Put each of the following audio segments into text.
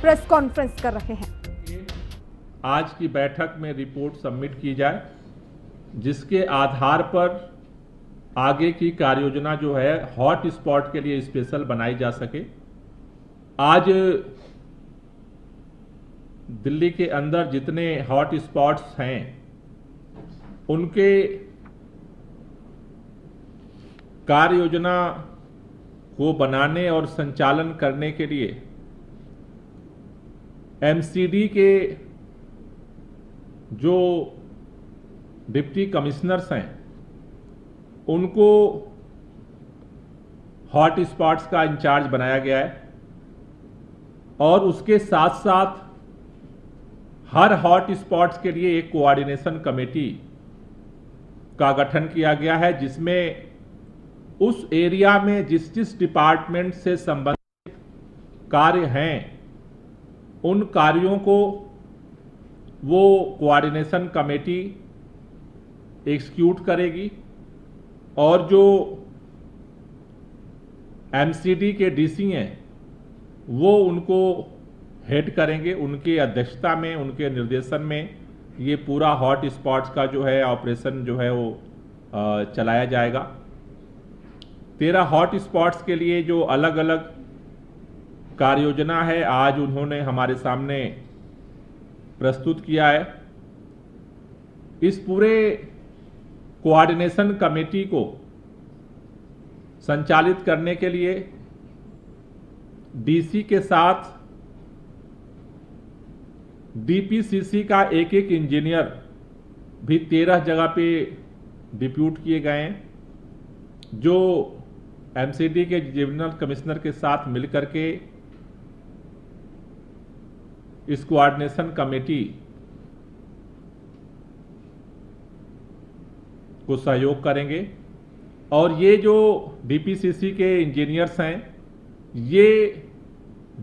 Press conference कर रहे हैं। आज की बैठक में रिपोर्ट सबमिट की जाए, जिसके आधार पर आगे की कार्ययोजना जो है हॉट स्पॉट के लिए स्पेशल बनाई जा सके। आज दिल्ली के अंदर जितने हॉट स्पॉट्स हैं उनके कार्ययोजना को बनाने और संचालन करने के लिए एमसीडी के जो डिप्टी कमिश्नर्स हैं उनको हॉट स्पॉट्स का इंचार्ज बनाया गया है और उसके साथ साथ हर हॉट स्पॉट्स के लिए एक कोऑर्डिनेशन कमेटी का गठन किया गया है, जिसमें उस एरिया में जिस जिस डिपार्टमेंट से संबंधित कार्य हैं उन कार्यों को वो कोऑर्डिनेशन कमेटी एग्जीक्यूट करेगी और जो एमसीडी के डीसी हैं वो उनको हेड करेंगे। उनकी अध्यक्षता में, उनके निर्देशन में ये पूरा हॉट स्पॉट्स का जो है ऑपरेशन जो है वो चलाया जाएगा। 13 हॉट स्पॉट्स के लिए जो अलग अलग कार्ययोजना है आज उन्होंने हमारे सामने प्रस्तुत किया है। इस पूरे कोऑर्डिनेशन कमेटी को संचालित करने के लिए डीसी के साथ डीपीसीसी का एक एक इंजीनियर भी 13 जगह पे डिप्यूट किए गए हैं, जो एमसीडी के डिविजनल कमिश्नर के साथ मिलकर के इस कोऑर्डिनेशन कमेटी को सहयोग करेंगे। और ये जो डीपीसीसी के इंजीनियर्स हैं ये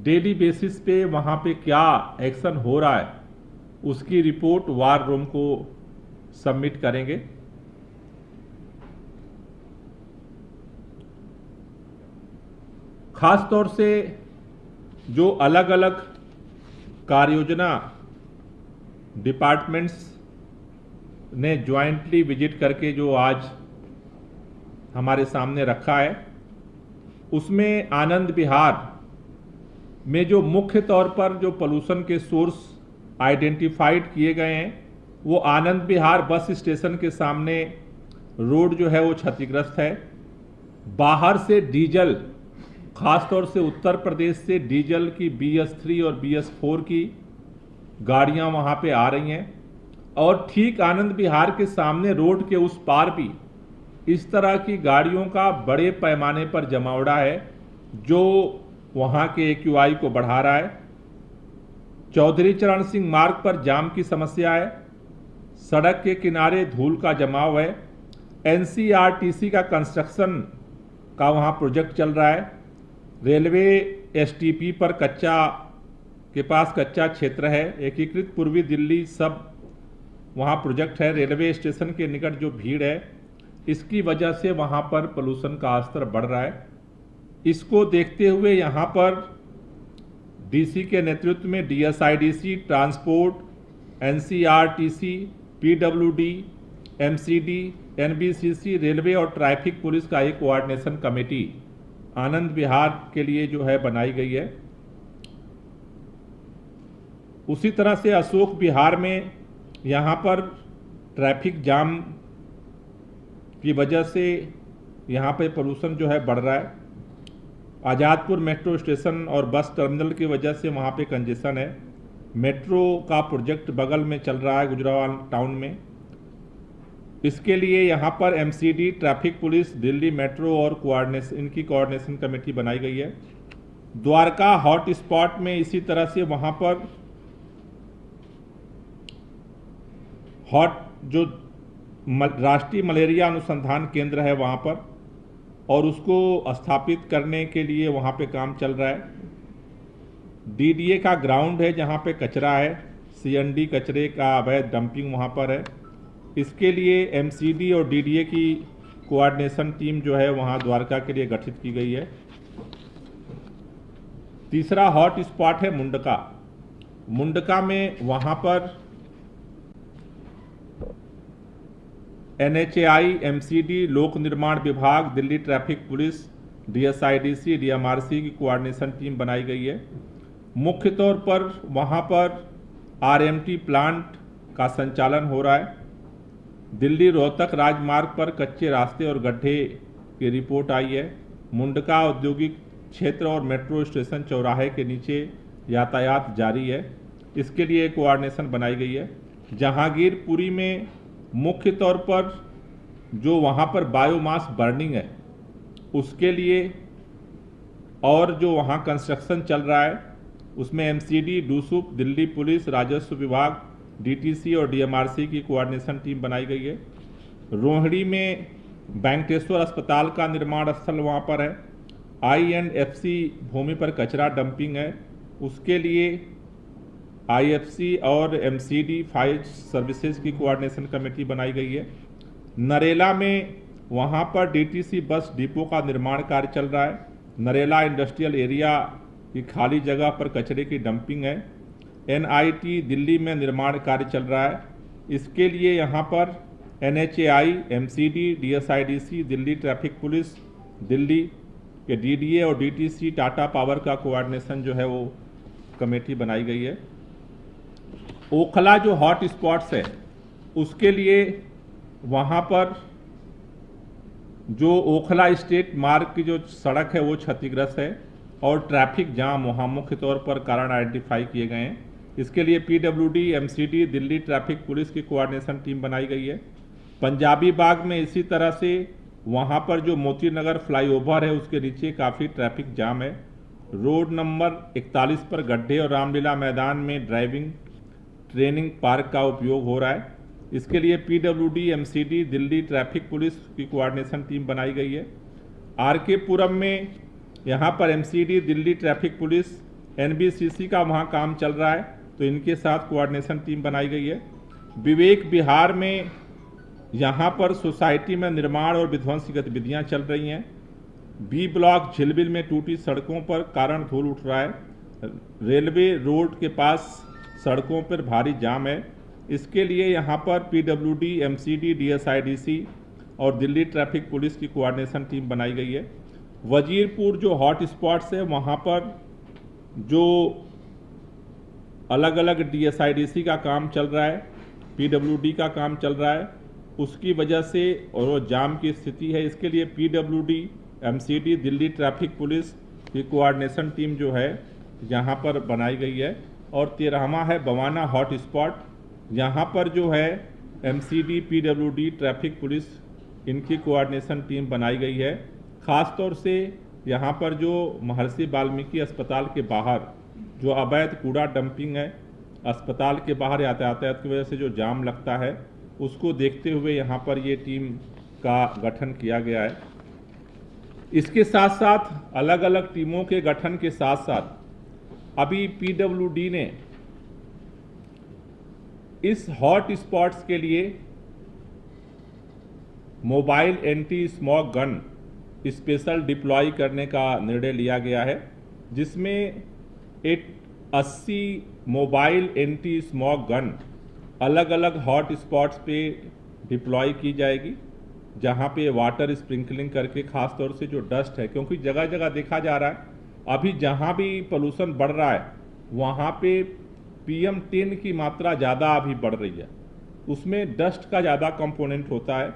डेली बेसिस पे वहाँ पे क्या एक्शन हो रहा है उसकी रिपोर्ट वार रूम को सबमिट करेंगे। खास तौर से जो अलग अलग कार्ययोजना डिपार्टमेंट्स ने ज्वाइंटली विजिट करके जो आज हमारे सामने रखा है, उसमें आनंद विहार में जो मुख्य तौर पर जो पोल्यूशन के सोर्स आइडेंटिफाइड किए गए हैं वो आनंद विहार बस स्टेशन के सामने रोड जो है वो क्षतिग्रस्त है। बाहर से डीजल, खासतौर से उत्तर प्रदेश से डीजल की BS3 और BS4 की गाड़ियां वहां पे आ रही हैं और ठीक आनंद विहार के सामने रोड के उस पार भी इस तरह की गाड़ियों का बड़े पैमाने पर जमावड़ा है जो वहां के AQI को बढ़ा रहा है। चौधरी चरण सिंह मार्ग पर जाम की समस्या है, सड़क के किनारे धूल का जमाव है, NCRTC का कंस्ट्रक्शन का वहां प्रोजेक्ट चल रहा है, रेलवे STP पर के पास कच्चा क्षेत्र है, एकीकृत पूर्वी दिल्ली सब वहां प्रोजेक्ट है, रेलवे स्टेशन के निकट जो भीड़ है इसकी वजह से वहां पर पोल्यूशन का स्तर बढ़ रहा है। इसको देखते हुए यहाँ पर डीसी के नेतृत्व में DSIDC, transport, NCRTC, PWD, MCD, NBCC, railway और ट्रैफिक पुलिस का एक कोऑर्डिनेशन कमेटी आनंद विहार के लिए जो है बनाई गई है। उसी तरह से अशोक विहार में यहाँ पर ट्रैफिक जाम की वजह से यहाँ पे पोल्यूशन जो है बढ़ रहा है। आज़ादपुर मेट्रो स्टेशन और बस टर्मिनल की वजह से वहाँ पे कंजेशन है। मेट्रो का प्रोजेक्ट बगल में चल रहा है गुजरावाल टाउन में। इसके लिए यहाँ पर MCD, traffic police, Delhi metro और इनकी कोऑर्डिनेशन कमेटी बनाई गई है। द्वारका हॉट स्पॉट में इसी तरह से वहाँ पर जो राष्ट्रीय मलेरिया अनुसंधान केंद्र है वहाँ पर और उसको स्थापित करने के लिए वहाँ पे काम चल रहा है। DDA का ग्राउंड है जहाँ पे कचरा है, CND कचरे का अवैध डंपिंग वहाँ पर है। इसके लिए MCD और DDA की कोऑर्डिनेशन टीम जो है वहाँ द्वारका के लिए गठित की गई है। तीसरा हॉट स्पॉट है मुंडका। मुंडका में वहां पर NHAI, MCD, लोक निर्माण विभाग, Delhi traffic police, DSIDC, DMRC की कोऑर्डिनेशन टीम बनाई गई है। मुख्य तौर पर वहां पर RMT प्लांट का संचालन हो रहा है। दिल्ली रोहतक राजमार्ग पर कच्चे रास्ते और गड्ढे की रिपोर्ट आई है। मुंडका औद्योगिक क्षेत्र और मेट्रो स्टेशन चौराहे के नीचे यातायात जारी है, इसके लिए कोऑर्डिनेशन बनाई गई है। जहांगीरपुरी में मुख्य तौर पर जो वहाँ पर बायोमास बर्निंग है उसके लिए और जो वहाँ कंस्ट्रक्शन चल रहा है उसमें MCD, डूसुप, दिल्ली पुलिस, राजस्व विभाग, DTC और DMRC की कोऑर्डिनेशन टीम बनाई गई है। रोहिणी में वेंकटेश्वर अस्पताल का निर्माण स्थल वहाँ पर है। I&FC भूमि पर कचरा डंपिंग है, उसके लिए IFC और MCD फायर सर्विसेज की कोऑर्डिनेशन कमेटी बनाई गई है। नरेला में वहाँ पर DTC बस डिपो का निर्माण कार्य चल रहा है। नरेला इंडस्ट्रियल एरिया की खाली जगह पर कचरे की डंपिंग है। NIT दिल्ली में निर्माण कार्य चल रहा है, इसके लिए यहाँ पर NHAI, MCD, DSIDC, Delhi traffic police, Delhi के DDA और DTC, टाटा पावर का कोऑर्डिनेशन जो है वो कमेटी बनाई गई है। ओखला जो हॉट स्पॉट्स है उसके लिए वहाँ पर जो ओखला स्टेट मार्ग की जो सड़क है वो क्षतिग्रस्त है और ट्रैफिक जाम वहाँ मुख्य तौर पर कारण आइडेंटिफाई किए गए हैं। इसके लिए PWD, MCD, Delhi traffic police की कोऑर्डिनेशन टीम बनाई गई है। पंजाबी बाग में इसी तरह से वहाँ पर जो मोती नगर फ्लाईओवर है उसके नीचे काफ़ी ट्रैफिक जाम है। रोड नंबर 41 पर गड्ढे और रामलीला मैदान में ड्राइविंग ट्रेनिंग पार्क का उपयोग हो रहा है, इसके लिए PWD, MCD, Delhi traffic police की कोऑर्डिनेशन टीम बनाई गई है। RK पुरम में यहाँ पर MCD, Delhi traffic police, NBCC का वहाँ काम चल रहा है तो इनके साथ कोऑर्डिनेशन टीम बनाई गई है। विवेक विहार में यहाँ पर सोसाइटी में निर्माण और विध्वंसी गतिविधियाँ चल रही हैं। B ब्लॉक झिलमिल में टूटी सड़कों पर कारण धूल उठ रहा है। रेलवे रोड के पास सड़कों पर भारी जाम है, इसके लिए यहाँ पर PWD, MCD, DSIDC और दिल्ली ट्रैफिक पुलिस की कोऑर्डिनेशन टीम बनाई गई है। वजीरपुर जो हॉट स्पॉट्स है वहाँ पर जो अलग अलग DSIDC का काम चल रहा है, PWD का काम चल रहा है, उसकी वजह से और वो जाम की स्थिति है, इसके लिए PWD, MCD, Delhi traffic police की कोऑर्डिनेशन टीम जो है यहाँ पर बनाई गई है। और 13वां है बवाना हॉट स्पॉट, यहाँ पर जो है MCD, PWD, ट्रैफिक पुलिस इनकी कोऑर्डिनेशन टीम बनाई गई है। ख़ास तौर से यहाँ पर जो महर्षि वाल्मीकि अस्पताल के बाहर जो अवैध कूड़ा डंपिंग है, अस्पताल के बाहर यातायात की वजह से जो जाम लगता है उसको देखते हुए यहाँ पर ये टीम का गठन किया गया है। इसके साथ साथ अलग अलग टीमों के गठन के साथ साथ अभी PWD ने इस हॉट स्पॉट्स के लिए mobile anti smog gun special deploy करने का निर्णय लिया गया है, जिसमें 80 मोबाइल एंटी स्मॉग गन अलग अलग हॉट स्पॉट्स पे डिप्लॉय की जाएगी, जहां पे वाटर स्प्रिंकलिंग करके खास तौर से जो डस्ट है, क्योंकि जगह जगह देखा जा रहा है अभी जहां भी पोल्यूशन बढ़ रहा है वहां पे PM10 की मात्रा ज़्यादा अभी बढ़ रही है, उसमें डस्ट का ज़्यादा कंपोनेंट होता है।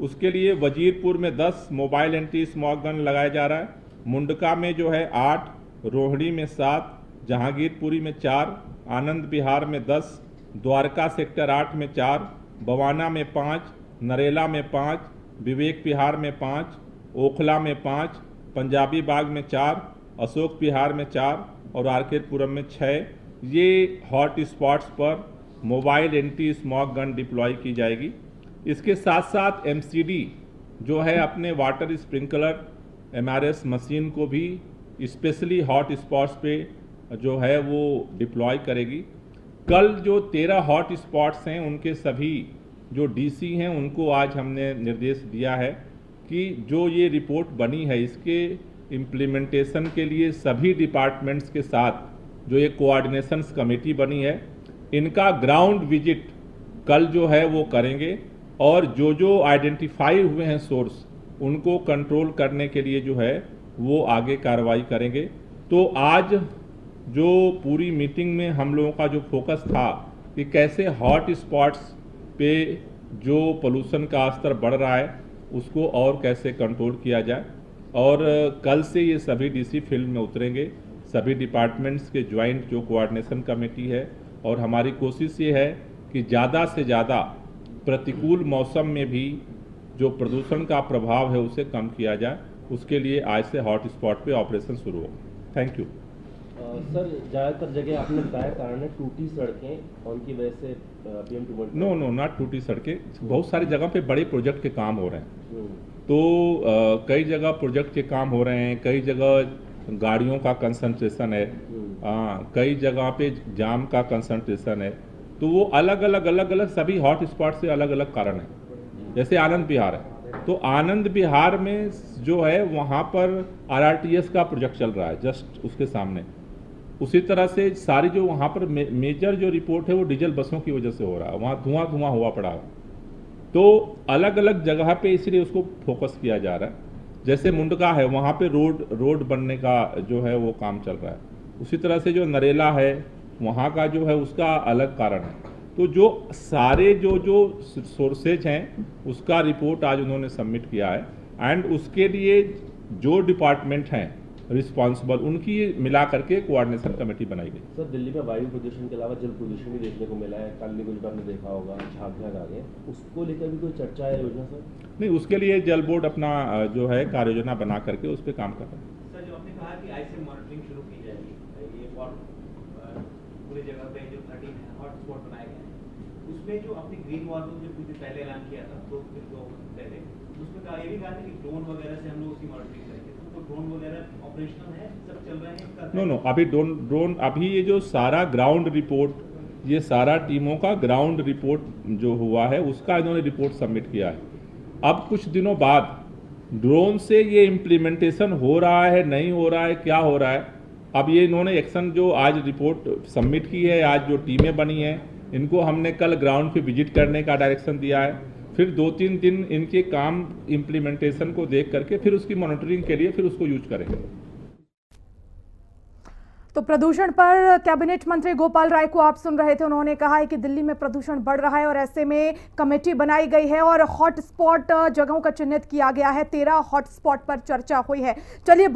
उसके लिए वजीरपुर में 10 मोबाइल एंटी स्मॉग गन लगाया जा रहा है, मुंडका में जो है 8, रोहिणी में 7, जहांगीरपुरी में 4, आनंद विहार में 10, द्वारका सेक्टर 8 में 4, बवाना में 5, नरेला में 5, विवेक विहार में 5, ओखला में 5, पंजाबी बाग में 4, अशोक विहार में 4 और RK पुरम में 6 ये हॉट स्पॉट्स पर mobile anti smog gun deploy की जाएगी। इसके साथ साथ MCD जो है अपने वाटर स्प्रिंकलर MRS मशीन को भी स्पेशली हॉट स्पॉट्स पे जो है वो डिप्लॉय करेगी। कल जो 13 हॉट स्पॉट्स हैं उनके सभी जो DC हैं उनको आज हमने निर्देश दिया है कि जो ये रिपोर्ट बनी है इसके इम्प्लीमेंटेशन के लिए सभी डिपार्टमेंट्स के साथ जो ये कोऑर्डिनेशन कमेटी बनी है, इनका ग्राउंड विजिट कल जो है वो करेंगे और जो जो आइडेंटिफाई हुए हैं सोर्स उनको कंट्रोल करने के लिए जो है वो आगे कार्रवाई करेंगे। तो आज जो पूरी मीटिंग में हम लोगों का जो फोकस था कि कैसे हॉट स्पॉट्स पे जो पोल्यूशन का स्तर बढ़ रहा है उसको और कैसे कंट्रोल किया जाए, और कल से ये सभी डीसी फील्ड में उतरेंगे, सभी डिपार्टमेंट्स के ज्वाइंट जो कोऑर्डिनेशन कमेटी है, और हमारी कोशिश ये है कि ज़्यादा से ज़्यादा प्रतिकूल मौसम में भी जो प्रदूषण का प्रभाव है उसे कम किया जाए। उसके लिए आज से हॉट स्पॉट पे ऑपरेशन शुरू होगा। Thank you. सर, ज़्यादातर जगह आपने बताया कारण है टूटी सड़कें, उनकी वजह से PM 2.5। नो नॉट टूटी सड़कें, बहुत सारी जगह पे बड़े प्रोजेक्ट के काम हो रहे हैं। तो कई जगह प्रोजेक्ट के काम हो रहे हैं, कई जगह गाड़ियों का कंसंट्रेशन है, कई जगह पे जाम का कंसंट्रेशन है। तो वो अलग अलग सभी हॉट स्पॉट से अलग अलग कारण है। जैसे आनंद विहार है, तो आनंद विहार में जो है वहाँ पर RRTS का प्रोजेक्ट चल रहा है जस्ट उसके सामने। उसी तरह से सारी जो वहाँ पर मेजर जो रिपोर्ट है वो डीजल बसों की वजह से हो रहा है, वहाँ धुआं हुआ पड़ा है। तो अलग अलग जगह पे इसलिए उसको फोकस किया जा रहा है। जैसे मुंडका है, वहाँ पे रोड बनने का जो है वो काम चल रहा है। उसी तरह से जो नरेला है वहाँ का जो है उसका अलग कारण है। तो जो सारे जो सोर्सेज हैं उसका रिपोर्ट आज उन्होंने सबमिट किया है, एंड उसके लिए जो डिपार्टमेंट हैं रिस्पॉन्सिबल उनकी मिला करके कोऑर्डिनेशन कमेटी बनाई गई। सर, दिल्ली में वायु प्रदूषण के अलावा जल प्रदूषण भी देखने को मिला है। कल भी कुछ आपने देखा होगा, झाग आ गए, उसको लेकर भी कोई चर्चा है योजना सर? नहीं, उसके लिए जल बोर्ड अपना जो है कार्य योजना बना करके उस पर काम कर रहा है। सर, जो आपने कहा कि ICM मॉनिटरिंग शुरू की जाएगी, ये फॉर पूरी जगह पे जो 13 हॉट स्पॉट बनाए गए हैं, उसमें जो अपनी ग्रीन वॉल जो कुछ दिन पहले ऐलान किया था 2 पहले, उसमें कहा ये भी कहा था कि ड्रोन वगैरह से हम लोग उसकी मॉनिटरिंग करेंगे। तो ड्रोन वगैरह ऑपरेशनल है, सब चल रहे हैं? नो अभी ड्रोन अभी ये जो सारा ग्राउंड रिपोर्ट, ये सारा टीमों का ग्राउंड रिपोर्ट जो हुआ है उसका इन्होंने रिपोर्ट सबमिट किया है। अब कुछ दिनों बाद ड्रोन से ये इम्प्लीमेंटेशन हो रहा है, नहीं हो रहा है, क्या हो रहा है, अब ये इन्होंने एक्शन जो आज रिपोर्ट सबमिट की है, आज जो टीमें बनी हैं इनको हमने कल ग्राउंड पे विजिट करने का डायरेक्शन दिया है। फिर 2-3 दिन इनके काम इम्प्लीमेंटेशन को देख करके फिर उसकी मॉनिटरिंग के लिए फिर उसको यूज करेंगे। तो प्रदूषण पर कैबिनेट मंत्री गोपाल राय को आप सुन रहे थे। उन्होंने कहा है कि दिल्ली में प्रदूषण बढ़ रहा है और ऐसे में कमेटी बनाई गई है और हॉट स्पॉट जगहों का चिन्हित किया गया है। 13 हॉट स्पॉट पर चर्चा हुई है। चलिए